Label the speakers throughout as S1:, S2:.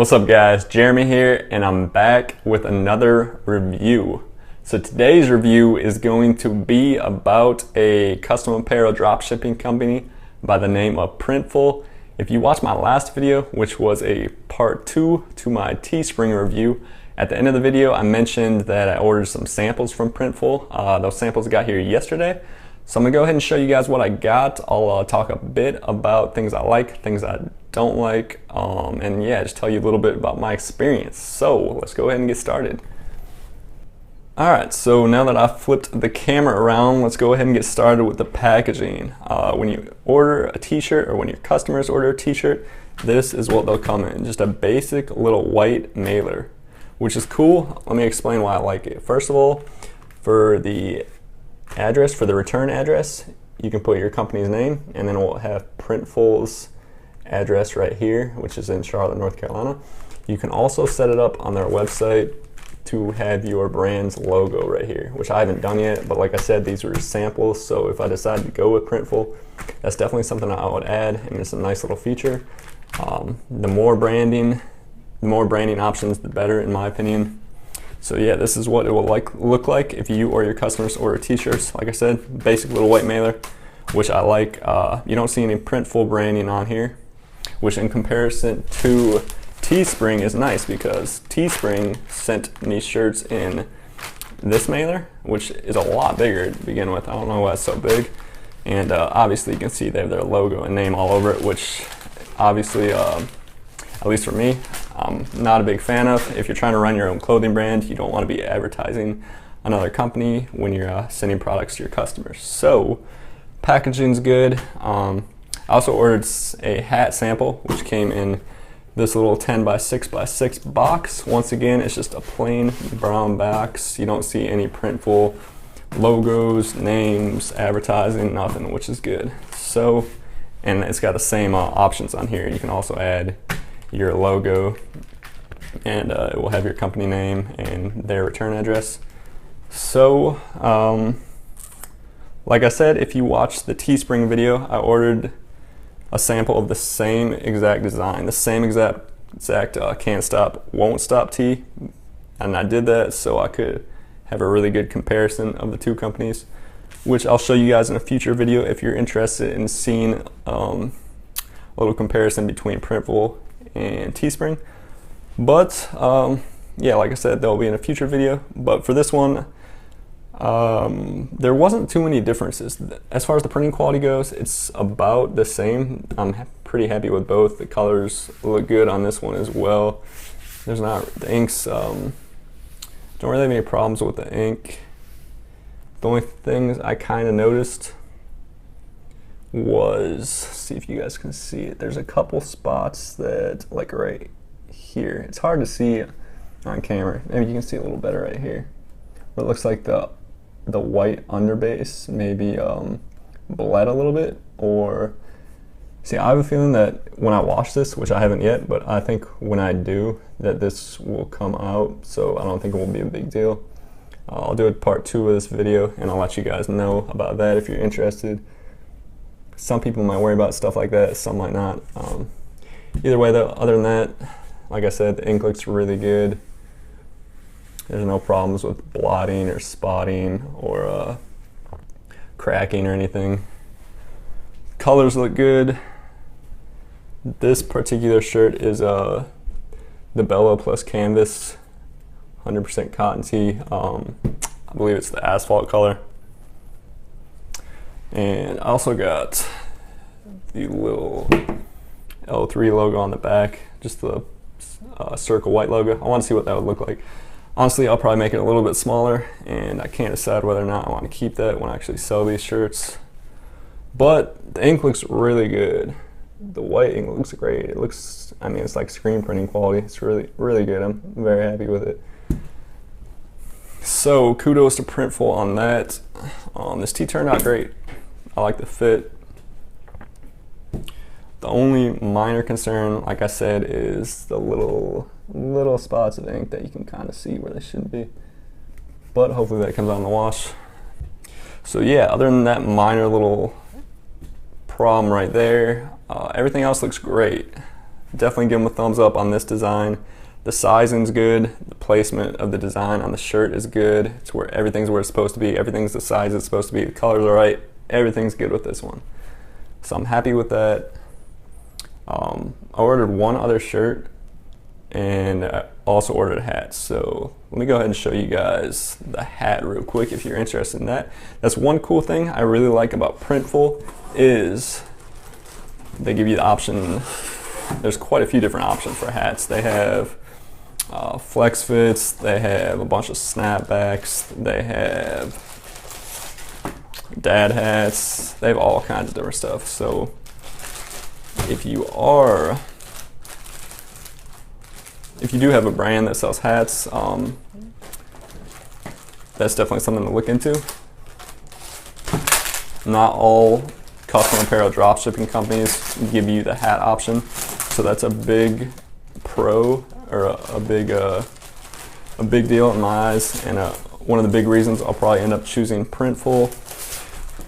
S1: What's up guys, Jeremy here, and I'm back with another review. So today's review is going to be about a custom apparel dropshipping company by the name of Printful. If you watched my last video, which was a part 2 to my Teespring review, at the end of the video I mentioned that I ordered some samples from Printful. Those samples got here yesterday. So I'm gonna go ahead and show you guys what I got. I'll talk a bit about things I like, things I don't like, and yeah, just tell you a little bit about my experience. So let's go ahead and get started. Alright, so now that I've flipped the camera around, let's go ahead and get started with the packaging. When you order a t-shirt, or when your customers order a t-shirt, this is what they'll come in. Just a basic little white mailer, which is cool. Let me explain why I like it. First of all, for the address, for the return address, you can put your company's name, and then we'll have Printful's address right here, which is in Charlotte, North Carolina. You can also set it up on their website to have your brand's logo right here, which I haven't done yet, but like I said, these were samples, so if I decide to go with Printful, that's definitely something I would add, and it's a nice little feature. The more branding options, the better, in my opinion. So yeah, this is what it will look like if you or your customers order t-shirts. Like I said, basic little white mailer, which I like. You don't see any Printful branding on here, which in comparison to Teespring is nice, because Teespring sent me shirts in this mailer, which is a lot bigger to begin with. I don't know why it's so big. And obviously you can see they have their logo and name all over it, which obviously, at least for me, I'm not a big fan of. If you're trying to run your own clothing brand, you don't want to be advertising another company when you're sending products to your customers. So packaging's good. I also ordered a hat sample, which came in this little 10 by 6 by 6 box. Once again, it's just a plain brown box. You don't see any Printful logos, names, advertising, nothing, which is good. So, and it's got the same options on here. You can also add your logo, and it will have your company name and their return address. So like I said, if you watched the Teespring video, I ordered a sample of the same exact design, the same exact can't stop, won't stop tee, and I did that so I could have a really good comparison of the two companies, which I'll show you guys in a future video if you're interested in seeing a little comparison between Printful and Teespring. But yeah, like I said, they'll be in a future video. But for this one, there wasn't too many differences. As far as the printing quality goes, it's about the same. I'm pretty happy with both. The colors look good on this one as well. There's not, the inks, don't really have any problems with the ink. The only things I kind of noticed was, see if you guys can see it, there's a couple spots that, like right here, it's hard to see on camera, maybe you can see a little better right here, but it looks like the white underbase maybe bled a little bit. Or see, I have a feeling that when I wash this, which I haven't yet, but I think when I do, that this will come out, so I don't think it will be a big deal. I'll do a part 2 of this video, and I'll let you guys know about that if you're interested. Some people might worry about stuff like that, some might not. Either way though, other than that, like I said, the ink looks really good. There's no problems with blotting or spotting or cracking or anything. Colors look good. This particular shirt is the Bellow Plus Canvas 100% cotton tee. I believe it's the asphalt color. And I also got the little L3 logo on the back, just the circle white logo. I want to see what that would look like. Honestly, I'll probably make it a little bit smaller, and I can't decide whether or not I want to keep that when I actually sell these shirts. But the ink looks really good. The white ink looks great. It looks, I mean, it's like screen printing quality. It's really, really good. I'm very happy with it. So kudos to Printful on that. This tee turned out great. I like the fit. The only minor concern, like I said, is the little spots of ink that you can kind of see where they shouldn't be. But hopefully that comes out in the wash. So yeah, other than that minor little problem right there, everything else looks great. definitely give them a thumbs up on this design. The sizing's good. The placement of the design on the shirt is good. It's where everything's where it's supposed to be. Everything's the size it's supposed to be. The colors are right. Everything's good with this one. So I'm happy with that. I ordered one other shirt, and I also ordered a hat. So let me go ahead and show you guys the hat real quick if you're interested in that. That's one cool thing I really like about Printful is they give you the option. There's quite a few different options for hats. They have flex fits, they have a bunch of snapbacks, they have dad hats, they have all kinds of different stuff. So if you do have a brand that sells hats, that's definitely something to look into. Not all custom apparel dropshipping companies give you the hat option, so that's a big pro, or a big deal in my eyes, and one of the big reasons I'll probably end up choosing Printful.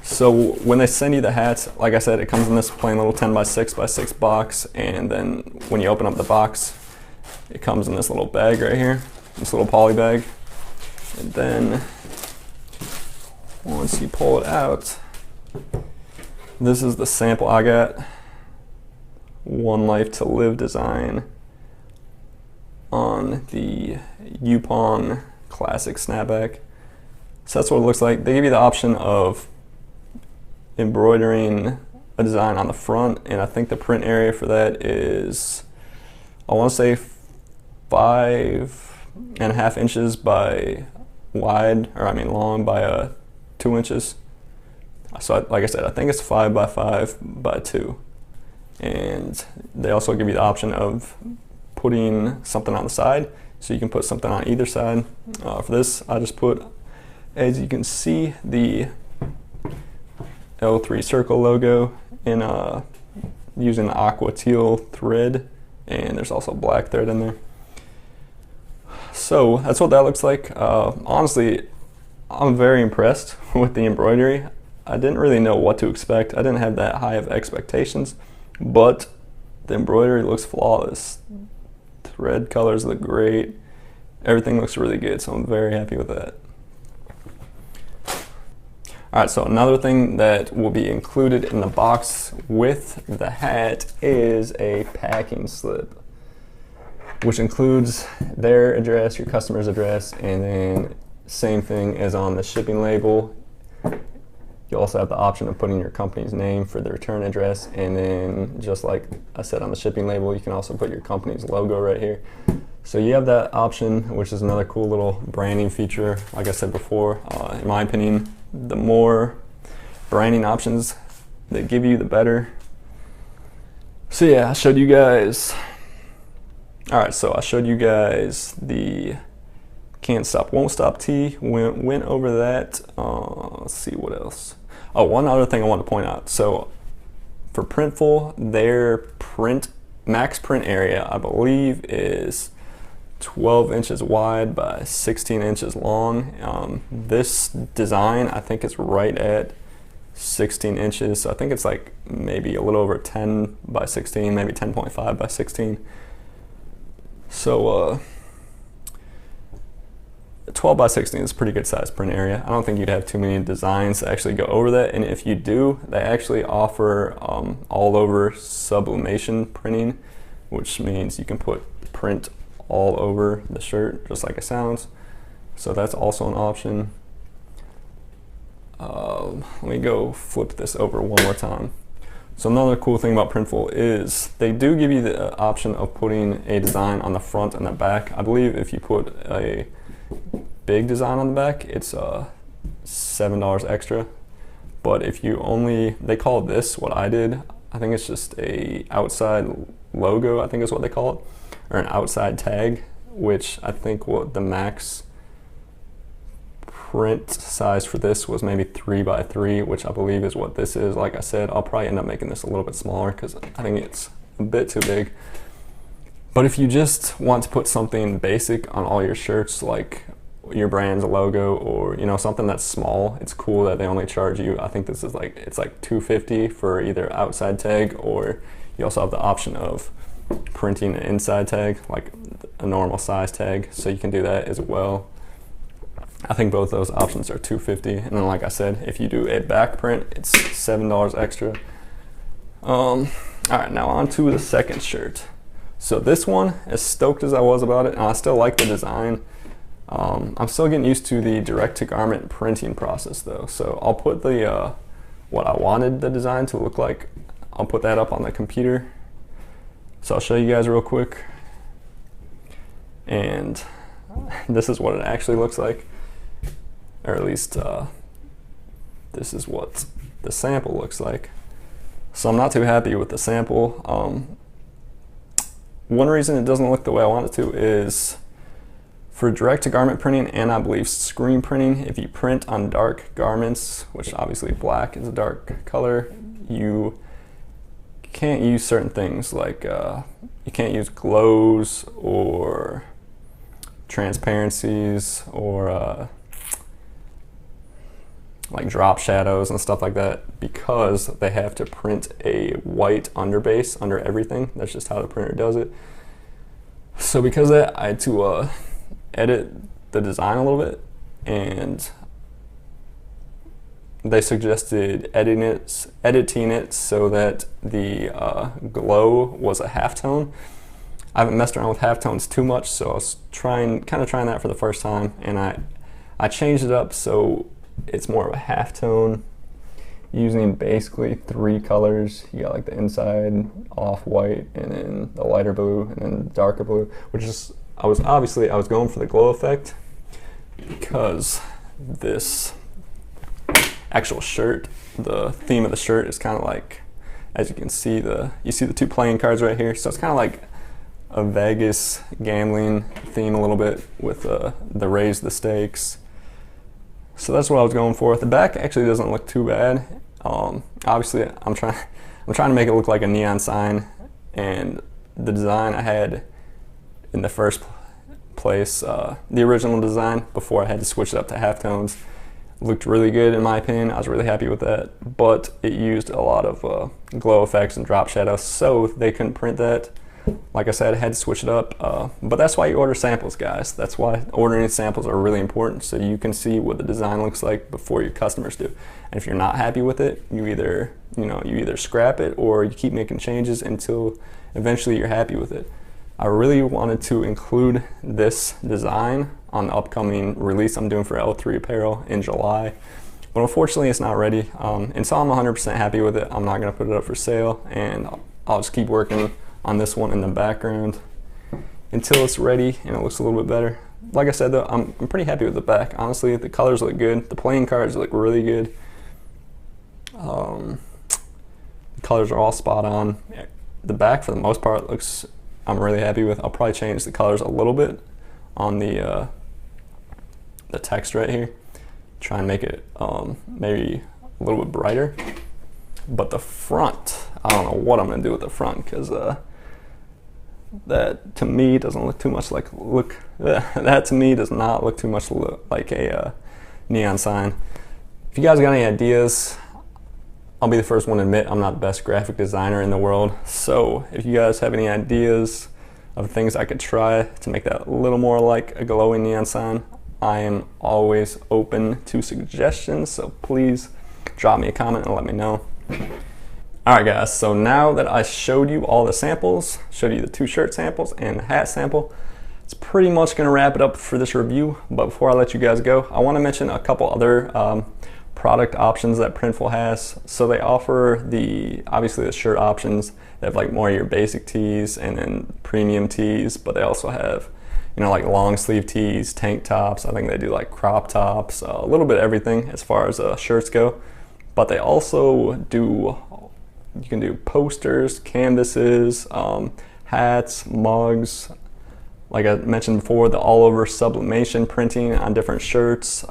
S1: So when they send you the hats, like I said, it comes in this plain little 10x6x6 box, and then when you open up the box, it comes in this little bag right here, this little poly bag, and then once you pull it out, this is the sample I got. One Life to Live design on the Yupon Classic snapback. So that's what it looks like. They give you the option of embroidering a design on the front, and I think the print area for that is, I want to say 5.5 inches by long by 2 inches. So like I said, I think it's 5 by 5 by 2. And they also give you the option of putting something on the side, so you can put something on either side. For this, I just put, as you can see, the L3 circle logo in using the aqua teal thread, and there's also black thread in there. So that's what that looks like. Honestly, I'm very impressed with the embroidery. I didn't really know what to expect. I didn't have that high of expectations, but the embroidery looks flawless. Thread colors look great. Everything looks really good, so I'm very happy with that. Alright, so another thing that will be included in the box with the hat is a packing slip, which includes their address, your customer's address, and then same thing as on the shipping label. You also have the option of putting your company's name for the return address, and then just like I said on the shipping label, you can also put your company's logo right here. So you have that option, which is another cool little branding feature. Like I said before, in my opinion, the more branding options they give you, the better. So yeah, I showed you guys. Alright, so I showed you guys the Can't Stop, Won't Stop tee. Went over that. Let's see what else. Oh, one other thing I want to point out. So for Printful, their max print area, I believe, is 12 inches wide by 16 inches long. This design, I think, is right at 16 inches. So I think it's like maybe a little over 10 by 16, maybe 10.5 by 16. So 12 by 16 is a pretty good size print area. I don't think you'd have too many designs that actually go over that, and if you do, they actually offer all over sublimation printing, which means you can put print all over the shirt, just like it sounds. So that's also an option. Let me go flip this over one more time. So another cool thing about Printful is they do give you the option of putting a design on the front and the back. I believe if you put a big design on the back, it's $7 extra. But if you only, they call this, what I did, I think it's just a outside logo, I think is what they call it, or an outside tag, which I think what the max print size for this was maybe 3 by 3, which I believe is what this is. Like I said, I'll probably end up making this a little bit smaller because I think it's a bit too big. But if you just want to put something basic on all your shirts, like your brand's logo, or something that's small, it's cool that they only charge you, I think this is like, it's like $250 for either outside tag, or you also have the option of printing an inside tag, like a normal size tag, so you can do that as well. I think both those options are $250, and then like I said, if you do a back print, it's $7 extra. All right, now on to the second shirt. So this one, as stoked as I was about it, and I still like the design, I'm still getting used to the direct-to-garment printing process though. So I'll put the what I wanted the design to look like, I'll put that up on the computer. So I'll show you guys real quick. And this is what it actually looks like, or at least this is what the sample looks like. So I'm not too happy with the sample. One reason it doesn't look the way I want it to is for direct-to-garment printing, and I believe screen printing, if you print on dark garments, which obviously black is a dark color, you can't use certain things like you can't use glows or transparencies or like drop shadows and stuff like that, because they have to print a white underbase under everything. That's just how the printer does it. So because of that, I had to edit the design a little bit, and they suggested editing it so that the glow was a halftone. I haven't messed around with halftones too much, so I was kind of trying that for the first time, and I changed it up so it's more of a halftone, using basically 3 colors. You got like the inside off-white, and then the lighter blue, and then darker blue, which is, I was going for the glow effect because this actual shirt, the theme of the shirt is kind of like, as you can see, you see the 2 playing cards right here, so it's kind of like a Vegas gambling theme a little bit with the raise the stakes. So that's what I was going for. The back actually doesn't look too bad. Obviously, I'm trying to make it look like a neon sign, and the design I had in the first place, the original design before I had to switch it up to halftones, looked really good in my opinion. I was really happy with that, but it used a lot of glow effects and drop shadows, so they couldn't print that. Like I said, I had to switch it up, but that's why you order samples, guys. That's why ordering samples are really important, so you can see what the design looks like before your customers do. And if you're not happy with it, you either scrap it or you keep making changes until eventually you're happy with it. I really wanted to include this design on the upcoming release I'm doing for L3 Apparel in July, but unfortunately it's not ready. Until I'm 100% happy with it, I'm not going to put it up for sale, and I'll just keep working on this one in the background until it's ready and it looks a little bit better. Like I said though, I'm pretty happy with the back. Honestly, the colors look good. The playing cards look really good. The colors are all spot on. The back, for the most part, I'm really happy with. I'll probably change the colors a little bit on the text right here. Try and make it maybe a little bit brighter. But the front, I don't know what I'm gonna do with the front, because that to me doesn't look too much like that to me does not look too much like a neon sign. If you guys got any ideas, I'll be the first one to admit I'm not the best graphic designer in the world. So if you guys have any ideas of things I could try to make that a little more like a glowing neon sign, I am always open to suggestions. So please drop me a comment and let me know. Alright guys, so now that I showed you all the samples, showed you the 2 shirt samples and the hat sample, it's pretty much going to wrap it up for this review. But before I let you guys go, I want to mention a couple other product options that Printful has. So they offer obviously the shirt options. They have like more of your basic tees and then premium tees, but they also have, like long sleeve tees, tank tops. I think they do like crop tops, a little bit of everything as far as shirts go. But they also do, you can do posters, canvases, hats, mugs. Like I mentioned before, the all-over sublimation printing on different shirts,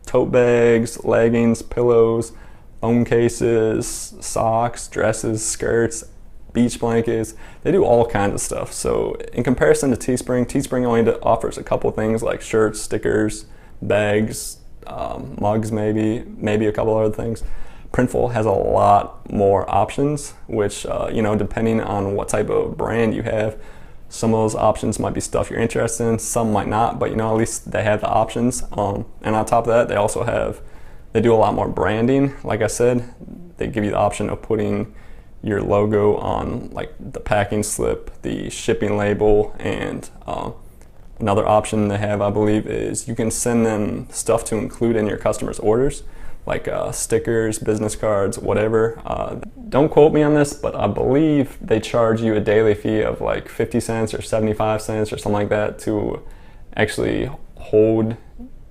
S1: tote bags, leggings, pillows, phone cases, socks, dresses, skirts, beach blankets. They do all kinds of stuff. So in comparison to Teespring, Teespring only offers a couple things like shirts, stickers, bags, mugs, maybe a couple other things. Printful has a lot more options, which, you know, depending on what type of brand you have, some of those options might be stuff you're interested in, some might not, but you know, at least they have the options. And on top of that, they do a lot more branding. Like I said, they give you the option of putting your logo on like the packing slip, the shipping label, and another option they have, I believe, is you can send them stuff to include in your customers' orders, like stickers, business cards, whatever. Don't quote me on this, but I believe they charge you a daily fee of like 50 cents or 75 cents or something like that to actually hold,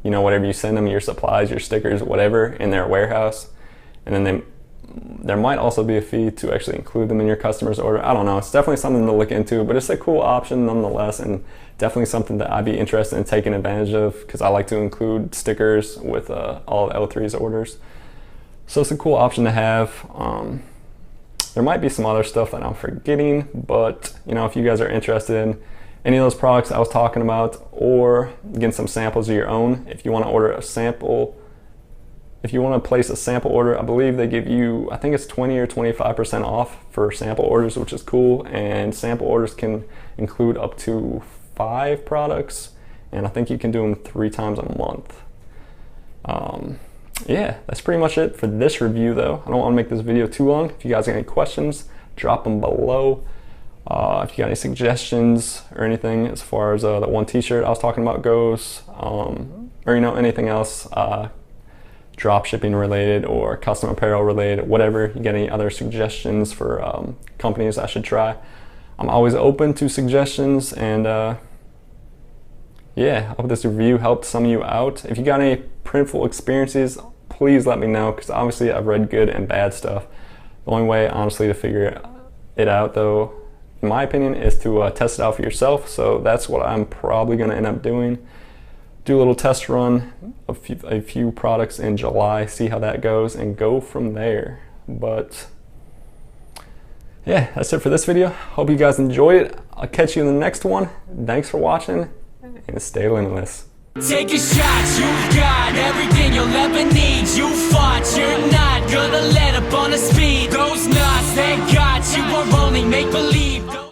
S1: you know, whatever you send them, your supplies, your stickers, whatever, in their warehouse. And then there might also be a fee to actually include them in your customer's order. I don't know. It's definitely something to look into, but it's a cool option nonetheless, and definitely something that I'd be interested in taking advantage of, because I like to include stickers with all of L3's orders. So it's a cool option to have. There might be some other stuff that I'm forgetting, but you know, if you guys are interested in any of those products I was talking about, or getting some samples of your own, if you want to order a sample, if you want to place a sample order, I believe they give you, I think it's 20 or 25% off for sample orders, which is cool. And sample orders can include up to 5 products, and I think you can do them 3 times a month. Yeah, that's pretty much it for this review though. I don't want to make this video too long. If you guys got any questions, drop them below. If you got any suggestions or anything as far as that one t-shirt I was talking about goes, or you know, anything else drop shipping related or custom apparel related, whatever, you get any other suggestions for companies I should try, I'm always open to suggestions. And yeah, I hope this review helped some of you out. If you got any Printful experiences, please let me know, because obviously I've read good and bad stuff. The only way honestly to figure it out though, in my opinion, is to test it out for yourself. So that's what I'm probably going to end up doing. Do a little test run of a few products in July, see how that goes, and go from there. But yeah, that's it for this video. Hope you guys enjoyed it. I'll catch you in the next one. Thanks for watching, and stay limitless.
S2: Take a shot, you've got everything you'll ever need. You fought, you're not gonna let up on the speed. Those knots, they got you, are only make-believe.